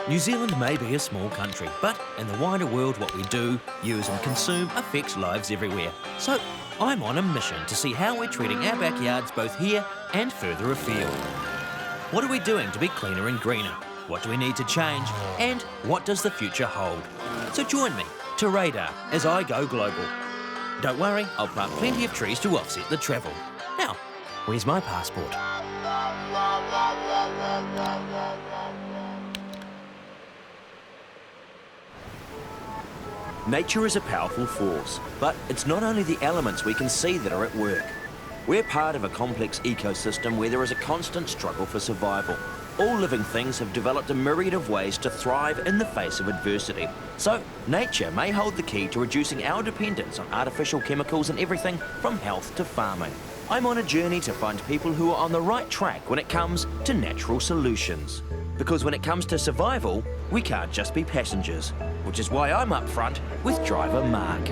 New Zealand may be a small country, but in the wider world what we do, use and consume affects lives everywhere. So I'm on a mission to see how we're treating our backyards both here and further afield. What are we doing to be cleaner and greener? What do we need to change? And what does the future hold? So join me to Radar as I go global. Don't worry, I'll plant plenty of trees to offset the travel. Now, where's my passport? Nature is a powerful force, but it's not only the elements we can see that are at work. We're part of a complex ecosystem where there is a constant struggle for survival. All living things have developed a myriad of ways to thrive in the face of adversity. So, nature may hold the key to reducing our dependence on artificial chemicals and everything from health to farming. I'm on a journey to find people who are on the right track when it comes to natural solutions. Because when it comes to survival, we can't just be passengers, which is why I'm up front with driver Mark.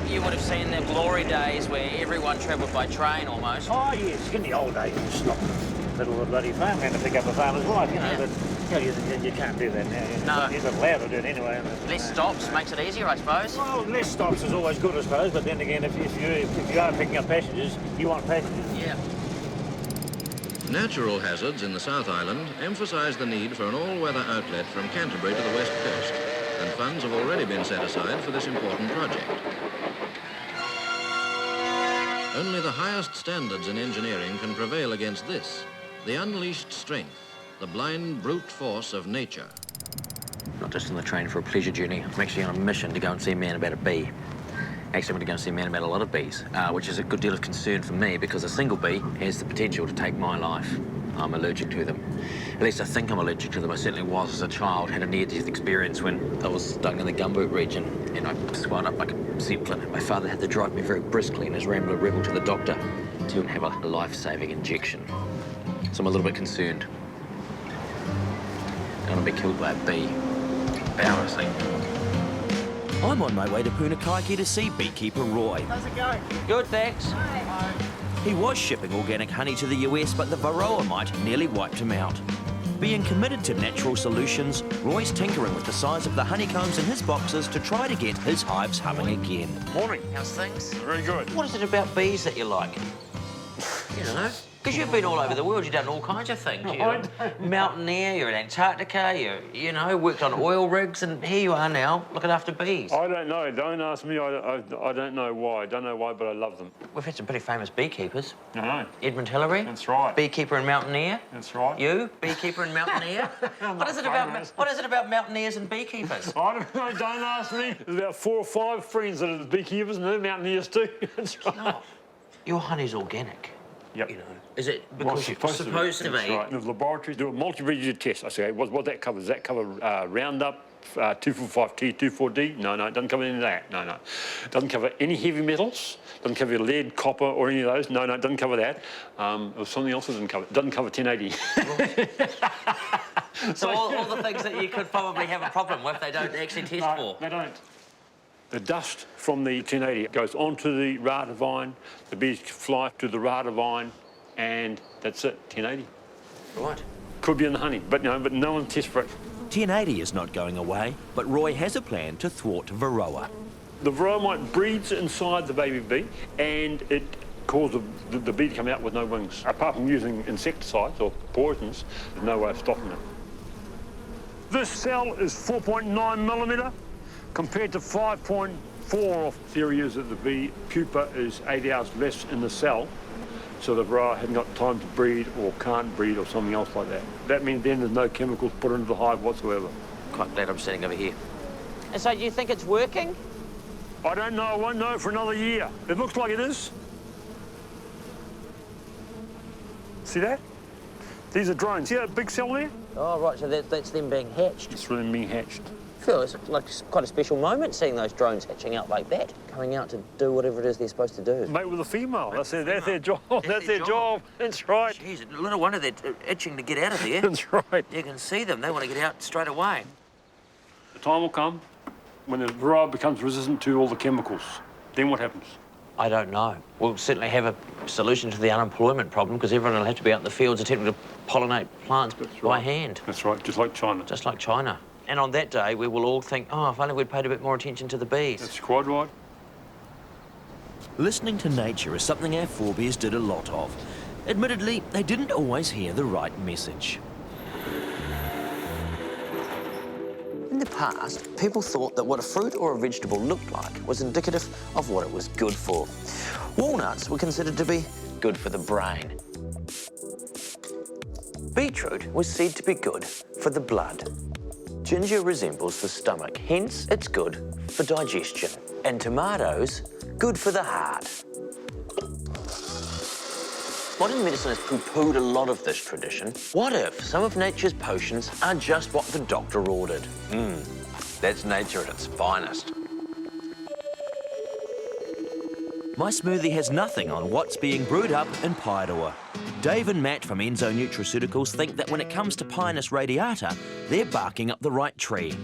You would have seen the glory days where everyone travelled by train almost. Oh, yes, in the old days, you stop in the middle of the bloody farmland to pick up a farmer's wife, you know, Yeah. but you can't do that now. No. You're not allowed to do it anyway. Less stops makes it easier, I suppose. Well, less stops is always good, I suppose, but then again, if you are picking up passengers, you want passengers. Yeah. Natural hazards in the South Island emphasise the need for an all-weather outlet from Canterbury to the west coast, and funds have already been set aside for this important project. Only the highest standards in engineering can prevail against this, the unleashed strength, the blind brute force of nature. Not just on the train for a pleasure journey. I'm actually on a mission to go and see a man about a bee. Actually, I'm going to go and see a man about a lot of bees, which is a good deal of concern for me because a single bee has the potential to take my life. I'm allergic to them. At least I think I'm allergic to them. I certainly was as a child. Had a near-death experience when I was stung in the gumboot region and I swelled up like a zeppelin. My father had to drive me very briskly in his Rambler Rebel to the doctor to have a life-saving injection. So I'm a little bit concerned. I don't want to be killed by a bee. Embarrassing. I'm on my way to Punakaiki to see beekeeper Roy. How's it going? Good, thanks. He was shipping organic honey to the US, but the varroa mite nearly wiped him out. Being committed to natural solutions, Roy's tinkering with the size of the honeycombs in his boxes to try to get his hives humming again. Morning. How's things? Very good. What is it about bees that you like? You don't know? Because you've been all over the world, you've done all kinds of things. You're a mountaineer, you're in Antarctica, you know, worked on oil rigs, and here you are now, looking after bees. I don't know. Don't ask me. I don't know why. I don't know why, but I love them. We've had some pretty famous beekeepers. I know. Edmund Hillary. That's right. Beekeeper and mountaineer. That's right. You, beekeeper and mountaineer. What is it about mountaineers and beekeepers? I don't know. Don't ask me. There's about 4 or 5 friends that are beekeepers and they're mountaineers too. That's right. No, your honey's organic. Yep. You know, is it Well, because it's supposed to be? That's right. The laboratories do a multi-registered test. I say, what that covers? Does that cover Roundup, 2,4,5-T, 2,4-D? No, it doesn't cover any of that. No. It doesn't cover any heavy metals. Doesn't cover lead, copper, or any of those. No, it doesn't cover that. There was something else it doesn't cover. It doesn't cover 1080. So all the things that you could probably have a problem with, they don't actually test for. They don't. The dust from the 1080 goes onto the rata vine, the bees fly to the rata vine, and that's it, 1080. Right. Could be in the honey, but no one tests for it. 1080 is not going away, but Roy has a plan to thwart varroa. The varroa mite breeds inside the baby bee, and it causes the bee to come out with no wings. Apart from using insecticides or poisons, there's no way of stopping it. This cell is 4.9 millimetre. Compared to 5.4, theory is that the bee pupa is 8 hours less in the cell, so the varroa hasn't got time to breed or can't breed or something else like that. That means then there's no chemicals put into the hive whatsoever. Quite glad I'm sitting over here. And so do you think it's working? I don't know. I won't know for another year. It looks like it is. See that? These are drones. See that big cell there? Oh, right, so that's them being hatched. It's really being hatched. I feel it's like quite a special moment seeing those drones hatching out like that, coming out to do whatever it is they're supposed to do. Mate with a female. That's their job. That's their job. That's right. Jeez, no wonder they're itching to get out of there. That's right. You can see them. They want to get out straight away. The time will come when the varroa becomes resistant to all the chemicals. Then what happens? I don't know. We'll certainly have a solution to the unemployment problem because everyone will have to be out in the fields attempting to pollinate plants by hand. That's right, just like China. Just like China. And on that day, we will all think, oh, if only we'd paid a bit more attention to the bees. That's quite right. Listening to nature is something our forebears did a lot of. Admittedly, they didn't always hear the right message. In the past, people thought that what a fruit or a vegetable looked like was indicative of what it was good for. Walnuts were considered to be good for the brain. Beetroot was said to be good for the blood. Ginger resembles the stomach, hence it's good for digestion. And tomatoes, good for the heart. Modern medicine has poo-pooed a lot of this tradition. What if some of nature's potions are just what the doctor ordered? That's nature at its finest. My smoothie has nothing on what's being brewed up in Paeroa. Dave and Matt from Enzo Nutraceuticals think that when it comes to Pinus radiata, they're barking up the right tree.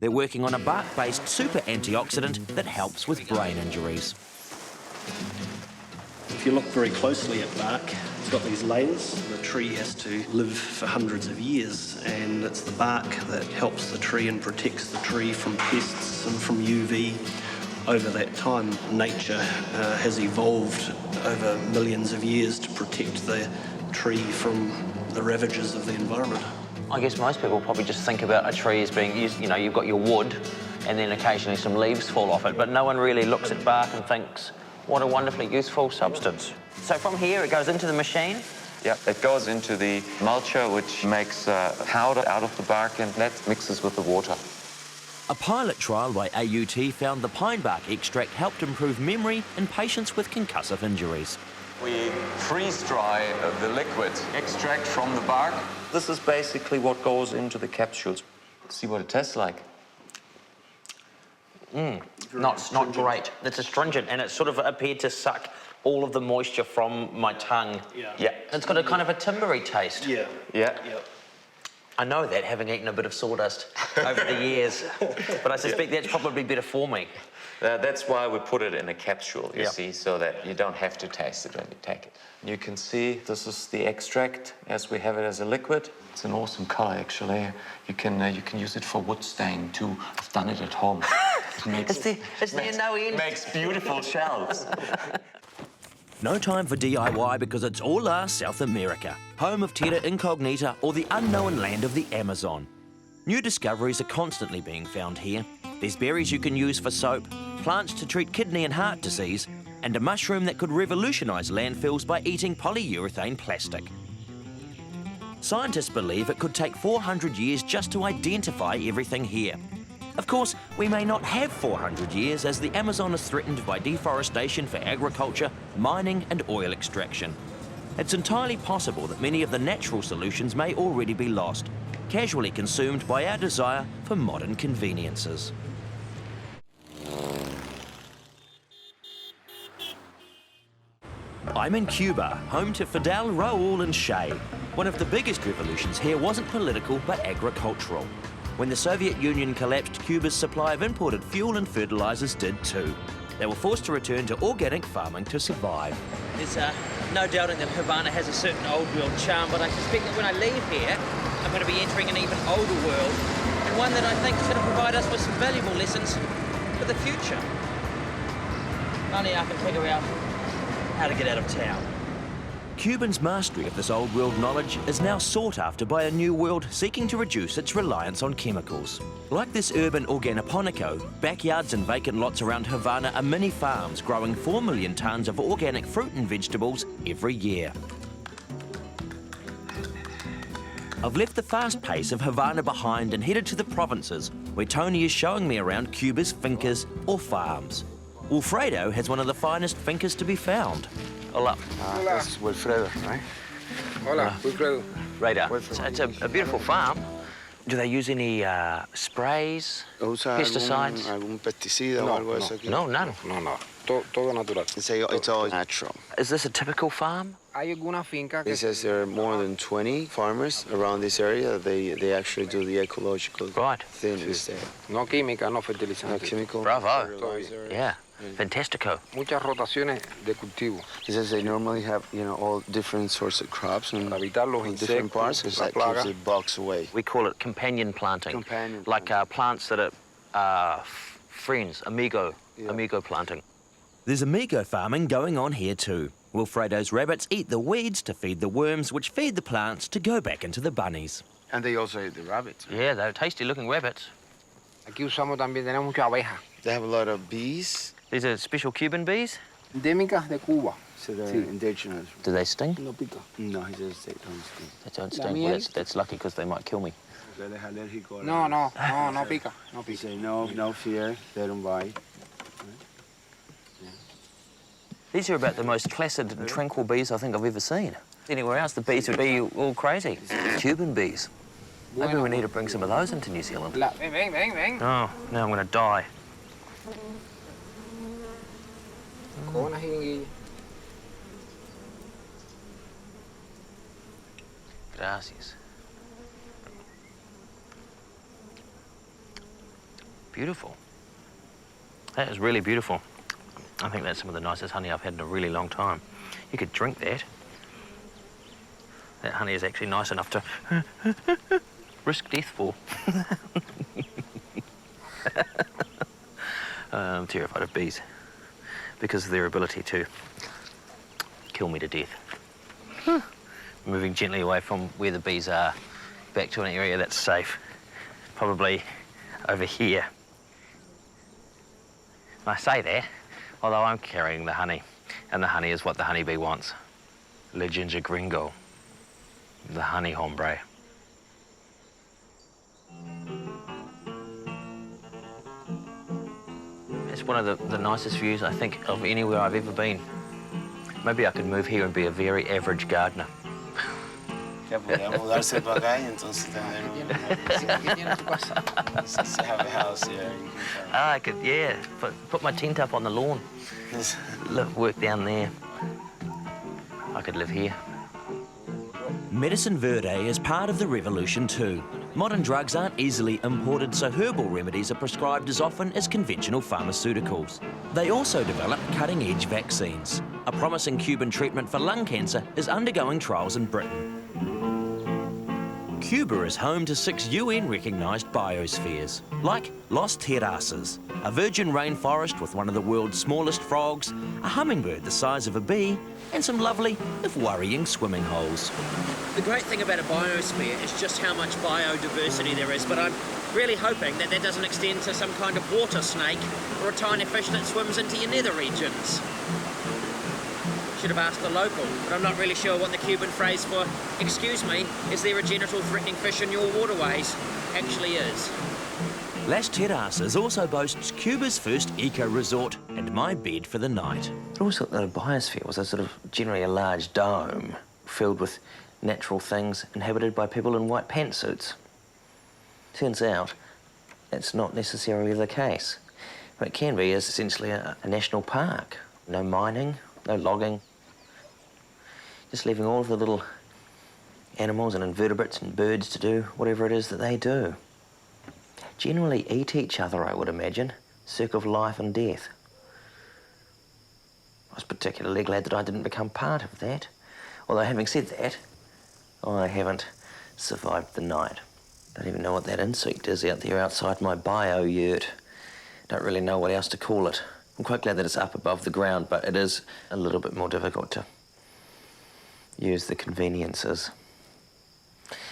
They're working on a bark-based super antioxidant that helps with brain injuries. If you look very closely at bark, it's got these layers. The tree has to live for hundreds of years, and it's the bark that helps the tree and protects the tree from pests and from UV. Over that time, nature has evolved over millions of years to protect the tree from the ravages of the environment. I guess most people probably just think about a tree as being used, you know, you've got your wood and then occasionally some leaves fall off it, but no one really looks at bark and thinks, what a wonderfully useful substance. So from here, it goes into the machine? Yeah, it goes into the mulcher, which makes powder out of the bark, and that mixes with the water. A pilot trial by AUT found the pine bark extract helped improve memory in patients with concussive injuries. We freeze-dry the liquid extract from the bark. This is basically what goes into the capsules. See what it tastes like. Not great. It's astringent, and it sort of appeared to suck all of the moisture from my tongue. Yeah. It's got a kind of a timbery taste. Yeah. I know that, having eaten a bit of sawdust over the years, but I suspect that's probably better for me. That's why we put it in a capsule, you see, so that you don't have to taste it when you take it. You can see this is the extract as we have it as a liquid. It's an awesome color, actually. You can use it for wood stain too. I've done it at home. Is there no end? Makes beautiful shelves. No time for DIY because it's all South America, home of terra incognita or the unknown land of the Amazon. New discoveries are constantly being found here. There's berries you can use for soap, plants to treat kidney and heart disease, and a mushroom that could revolutionise landfills by eating polyurethane plastic. Scientists believe it could take 400 years just to identify everything here. Of course, we may not have 400 years as the Amazon is threatened by deforestation for agriculture, mining and oil extraction. It's entirely possible that many of the natural solutions may already be lost, casually consumed by our desire for modern conveniences. I'm in Cuba, home to Fidel, Raul and Shay. One of the biggest revolutions here wasn't political but agricultural. When the Soviet Union collapsed, Cuba's supply of imported fuel and fertilizers did too. They were forced to return to organic farming to survive. There's no doubting that Havana has a certain old world charm, but I suspect that when I leave here, I'm going to be entering an even older world, and one that I think is going to provide us with some valuable lessons for the future. Only I can figure out how to get out of town. Cubans' mastery of this old world knowledge is now sought after by a new world seeking to reduce its reliance on chemicals. Like this urban organoponico, backyards and vacant lots around Havana are mini farms growing 4 million tonnes of organic fruit and vegetables every year. I've left the fast pace of Havana behind and headed to the provinces, where Tony is showing me around Cuba's fincas or farms. Wilfredo has one of the finest fincas to be found. Hola. That's Wilfredo, right? Hola, Wilfredo. Radar. It's a beautiful farm. Do they use any sprays, pesticides? Algún pesticida o algo de eso aquí? No, none. No. Todo natural. It's all natural. Is this a typical farm? It says there are more than 20 farmers around this area. They actually do the ecological thing instead. No química, no fertilizante. No chemical. Bravo. fertilizer. Yeah. Fantastico. Muchas rotaciones de cultivo. He says they normally have, all different sorts of crops and Para evitar los different parts, insectos, because la that keeps plaga. the bugs away. We call it companion planting. Companion Like plants that are friends, amigo planting. There's amigo farming going on here too. Wilfredo's rabbits eat the weeds to feed the worms, which feed the plants to go back into the bunnies. And they also eat the rabbits. Yeah, they're tasty-looking rabbits. Aquí usamos también, tenemos mucha abeja. They have a lot of bees. These are special Cuban bees. Endémicas de Cuba. So they're indigenous. Do they sting? No pica. No, he says they don't sting. They don't sting. Well, that's lucky because they might kill me. No pica. No He pica. say no fear, they don't bite. These are about the most placid and tranquil bees I think I've ever seen. Anywhere else, the bees would be all crazy. Cuban bees. Maybe we need to bring some of those into New Zealand. Ven. Oh, now I'm going to die. Con una jeringuilla. Gracias. Beautiful. That is really beautiful. I think that's some of the nicest honey I've had in a really long time. You could drink that. That honey is actually nice enough to risk death for. I'm terrified of bees because of their ability to kill me to death. Moving gently away from where the bees are, back to an area that's safe. Probably over here. And I say that, although I'm carrying the honey, and the honey is what the honeybee wants. Le ginger gringo, the honey hombre. It's one of the nicest views, I think, of anywhere I've ever been. Maybe I could move here and be a very average gardener. Ya podría mudarse para acá y entonces tener have a house here. I could, yeah, put my tent up on the lawn. Work down there. I could live here. Medicine Verde is part of the revolution too. Modern drugs aren't easily imported, so herbal remedies are prescribed as often as conventional pharmaceuticals. They also develop cutting-edge vaccines. A promising Cuban treatment for lung cancer is undergoing trials in Britain. Cuba is home to 6 UN-recognised biospheres, like Los Terraces, a virgin rainforest with one of the world's smallest frogs, a hummingbird the size of a bee, and some lovely, if worrying, swimming holes. The great thing about a biosphere is just how much biodiversity there is, but I'm really hoping that doesn't extend to some kind of water snake or a tiny fish that swims into your nether regions. Should have asked the local, but I'm not really sure what the Cuban phrase for "excuse me, is there a genital-threatening fish in your waterways?" actually is. Las Terraces also boasts Cuba's first eco-resort and my bed for the night. I always thought that a biosphere was a sort of generally a large dome filled with natural things inhabited by people in white pantsuits. Turns out that's not necessarily the case. What it can be is essentially a national park. No mining, no logging. Just leaving all of the little animals and invertebrates and birds to do whatever it is that they do. Generally eat each other, I would imagine. Circle of life and death. I was particularly glad that I didn't become part of that. Although having said that, I haven't survived the night. Don't even know what that insect is out there outside my bio-yurt. Don't really know what else to call it. I'm quite glad that it's up above the ground, but it is a little bit more difficult to use the conveniences.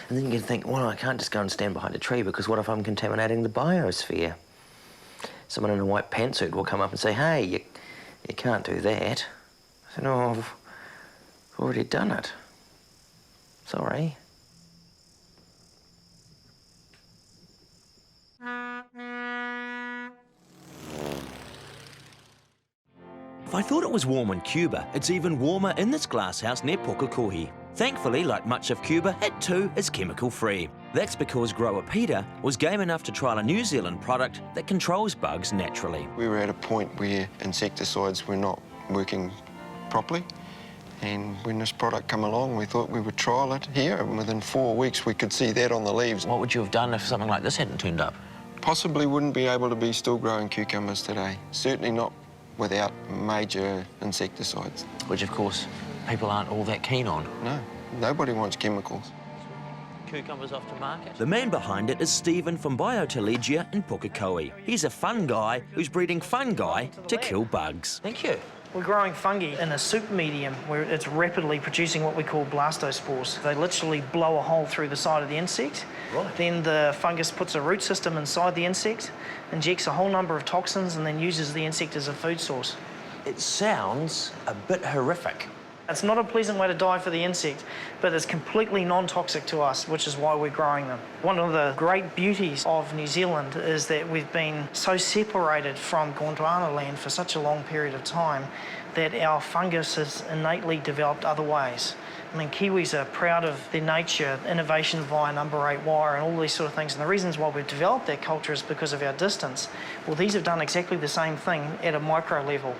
And then you can think, well, I can't just go and stand behind a tree because what if I'm contaminating the biosphere? Someone in a white pantsuit will come up and say, hey, you can't do that. I said, no, I've already done it. Sorry. If I thought it was warm in Cuba, it's even warmer in this glasshouse near Pukekohe. Thankfully, like much of Cuba, it too is chemical-free. That's because grower Peter was game enough to trial a New Zealand product that controls bugs naturally. We were at a point where insecticides were not working properly, and when this product came along, we thought we would trial it here, and within 4 weeks we could see that on the leaves. What would you have done if something like this hadn't turned up? Possibly wouldn't be able to be still growing cucumbers today. Certainly not without major insecticides. Which, of course, people aren't all that keen on. No, nobody wants chemicals. Cucumbers off to market. The man behind it is Stephen from Biotelegia in Pukekohe. He's a fun guy who's breeding fungi to kill bugs. Thank you. We're growing fungi in a soup medium where it's rapidly producing what we call blastospores. They literally blow a hole through the side of the insect. Right. Then the fungus puts a root system inside the insect, injects a whole number of toxins, and then uses the insect as a food source. It sounds a bit horrific. It's not a pleasant way to die for the insect, but it's completely non-toxic to us, which is why we're growing them. One of the great beauties of New Zealand is that we've been so separated from Gondwana land for such a long period of time that our fungus has innately developed other ways. I mean, Kiwis are proud of their nature, innovation via number 8 wire and all these sort of things. And the reasons why we've developed that culture is because of our distance. Well, these have done exactly the same thing at a micro level.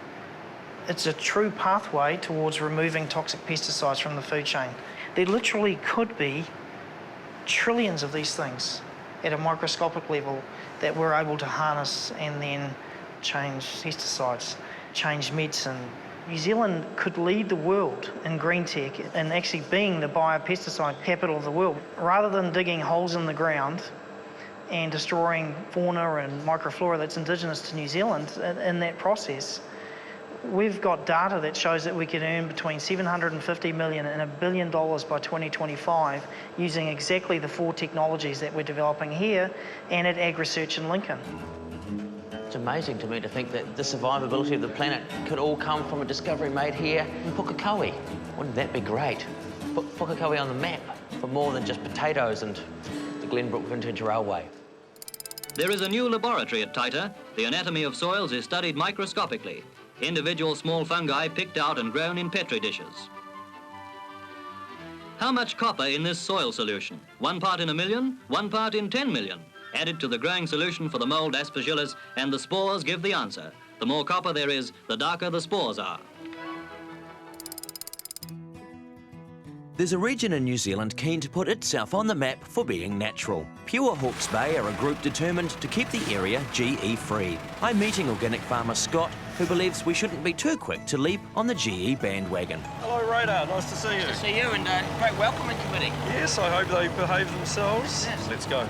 It's a true pathway towards removing toxic pesticides from the food chain. There literally could be trillions of these things at a microscopic level that we're able to harness and then change pesticides, change medicine. New Zealand could lead the world in green tech and actually being the biopesticide capital of the world. Rather than digging holes in the ground and destroying fauna and microflora that's indigenous to New Zealand in that process, we've got data that shows that we can earn between $750 million and $1 billion by 2025 using exactly the 4 technologies that we're developing here and at Ag Research in Lincoln. It's amazing to me to think that the survivability of the planet could all come from a discovery made here in Pukekohe. Wouldn't that be great? Put Pukekohe on the map for more than just potatoes and the Glenbrook Vintage Railway. There is a new laboratory at Taita. The anatomy of soils is studied microscopically. Individual small fungi picked out and grown in Petri dishes. How much copper in this soil solution? 1 part in 1,000,000, 1 part in 10 million. Added to the growing solution for the mold Aspergillus, and the spores give the answer. The more copper there is, the darker the spores are. There's a region in New Zealand keen to put itself on the map for being natural. Pure Hawke's Bay are a group determined to keep the area GE-free. I'm meeting organic farmer Scott, who believes we shouldn't be too quick to leap on the GE bandwagon. Hello, Radar. Nice to see you. Nice to see you, and great welcoming committee. Yes, I hope they behave themselves. Yes. Let's go.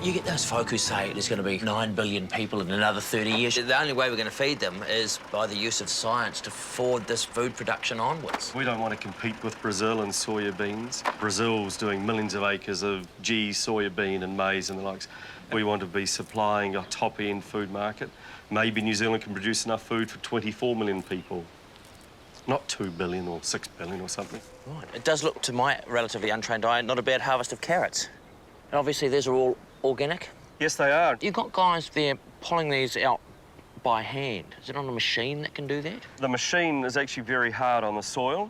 You get those folk who say there's going to be 9 billion people in another 30 years. The only way we're going to feed them is by the use of science to forward this food production onwards. We don't want to compete with Brazil and soya beans. Brazil's doing millions of acres of soya bean and maize and the likes. We want to be supplying a top-end food market. Maybe New Zealand can produce enough food for 24 million people. Not 2 billion or 6 billion or something. Right. It does look, to my relatively untrained eye, not a bad harvest of carrots. And obviously these are all organic? Yes, they are. You've got guys there pulling these out by hand. Is it on a machine that can do that? The machine is actually very hard on the soil.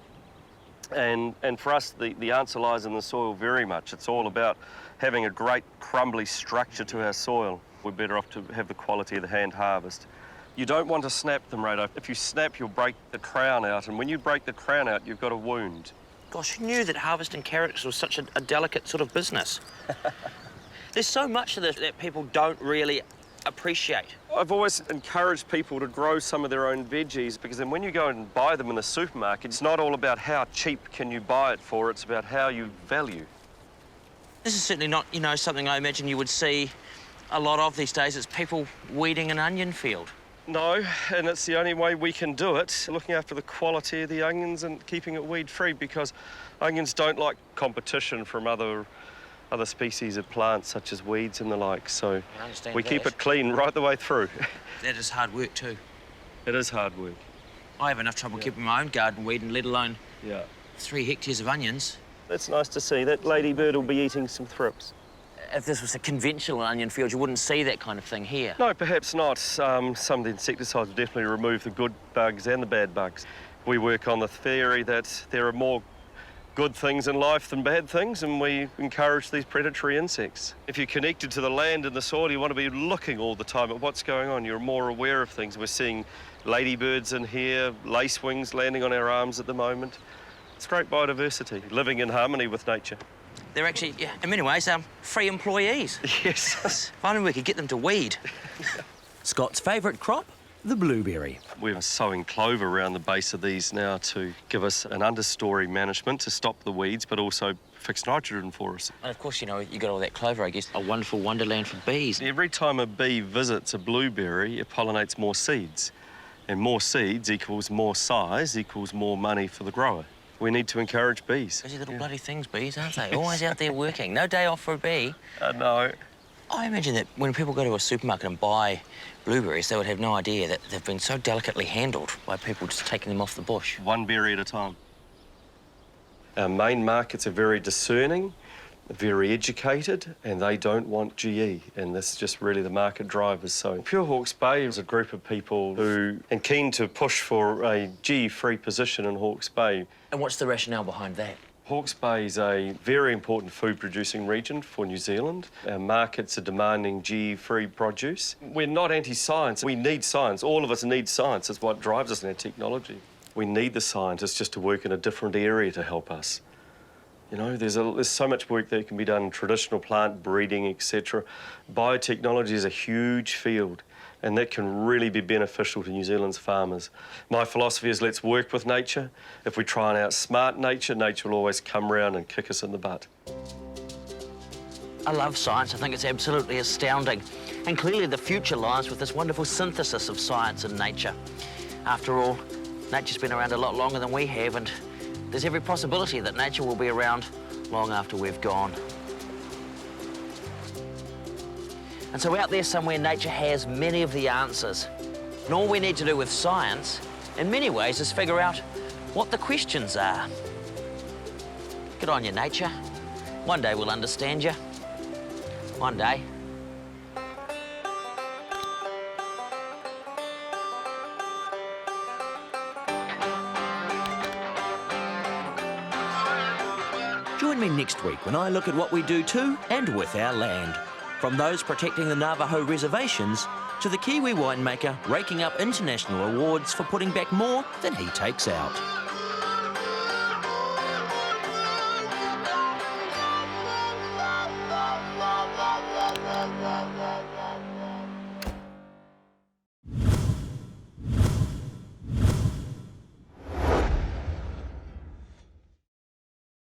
And for us, the answer lies in the soil very much. It's all about having a great crumbly structure to our soil. We're better off to have the quality of the hand harvest. You don't want to snap them, Rado. If you snap, you'll break the crown out. And when you break the crown out, you've got a wound. Gosh, who knew that harvesting carrots was such a delicate sort of business? There's so much of this that people don't really appreciate. I've always encouraged people to grow some of their own veggies, because then when you go and buy them in the supermarket, it's not all about how cheap can you buy it for, it's about how you value. This is certainly not, you know, something I imagine you would see a lot of these days. It's people weeding an onion field. No, and it's the only way we can do it, looking after the quality of the onions and keeping it weed-free, because onions don't like competition from other species of plants, such as weeds and the like, so we keep it clean right the way through. That is hard work too. It is hard work. I have enough trouble keeping my own garden weeding, let alone 3 hectares of onions. That's nice to see. That ladybird will be eating some thrips. If this was a conventional onion field, you wouldn't see that kind of thing here. No, perhaps not. Some of the insecticides will definitely remove the good bugs and the bad bugs. We work on the theory that there are more good things in life than bad things, and we encourage these predatory insects. If you're connected to the land and the soil, you want to be looking all the time at what's going on. You're more aware of things. We're seeing ladybirds in here, lacewings landing on our arms at the moment. It's great biodiversity, living in harmony with nature. They're actually, in many ways, free employees. Yes. If only we could get them to weed. Scott's favourite crop? the blueberry. We're sowing clover around the base of these now to give us an understory management to stop the weeds, but also fix nitrogen for us. And of course, you know, you got all that clover, I guess, a wonderful wonderland for bees. Every time a bee visits a blueberry, it pollinates more seeds. And more seeds equals more size, equals more money for the grower. We need to encourage bees. Busy little bloody things, bees, aren't they? Always out there working. No day off for a bee. No. I imagine that when people go to a supermarket and buy blueberries, they would have no idea that they've been so delicately handled by people just taking them off the bush. One berry at a time. Our main markets are very discerning, very educated, and they don't want GE, and that's just really the market drivers. So Pure Hawke's Bay is a group of people who are keen to push for a GE-free position in Hawke's Bay. And what's the rationale behind that? Hawke's Bay is a very important food-producing region for New Zealand. Our markets are demanding GE-free produce. We're not anti-science. We need science. All of us need science. It's what drives us in our technology. We need the scientists just to work in a different area to help us. You know, there's so much work that can be done in traditional plant breeding, etc. Biotechnology is a huge field, and that can really be beneficial to New Zealand's farmers. My philosophy is let's work with nature. If we try and outsmart nature, nature will always come around and kick us in the butt. I love science. I think it's absolutely astounding. And clearly the future lies with this wonderful synthesis of science and nature. After all, nature's been around a lot longer than we have, and there's every possibility that nature will be around long after we've gone. And so out there somewhere, nature has many of the answers. And all we need to do with science, in many ways, is figure out what the questions are. Good on you, nature. One day we'll understand you. One day. Join me next week when I look at what we do to and with our land. From those protecting the Navajo reservations to the Kiwi winemaker raking up international awards for putting back more than he takes out.